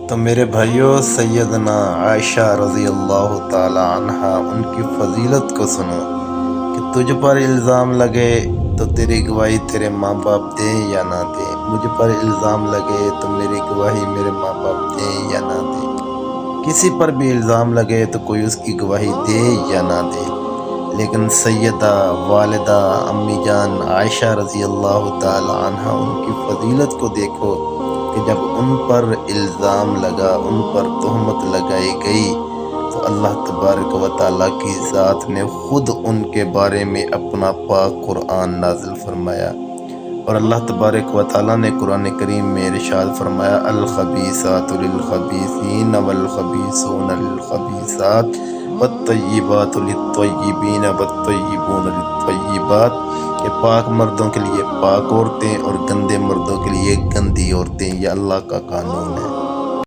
تو میرے بھائیوں، سیدنا عائشہ رضی اللہ تعالی عنہ ان کی فضیلت کو سنو کہ تجھ پر الزام لگے تو تیری گواہی تیرے ماں باپ دیں یا نہ دیں، مجھ پر الزام لگے تو میری گواہی میرے ماں باپ دیں یا نہ دیں، کسی پر بھی الزام لگے تو کوئی اس کی گواہی دے یا نہ دے، لیکن سیدہ والدہ امی جان عائشہ رضی اللہ تعالی عنہ ان کی فضیلت کو دیکھو کہ جب ان پر الزام لگا، ان پر تہمت لگائی گئی تو اللہ تبارک و تعالیٰ کی ذات نے خود ان کے بارے میں اپنا پاک قرآن نازل فرمایا، اور اللہ تبارک و تعالیٰ نے قرآن کریم میں ارشاد فرمایا الخبیثات للخبیثین والخبیثون للخبیثات والطیبات للطیبین والطیبون للطیبات، کہ پاک مردوں کے لیے پاک عورتیں اور گندے مردوں کے لیے گندی عورتیں، یہ اللہ کا قانون ہے۔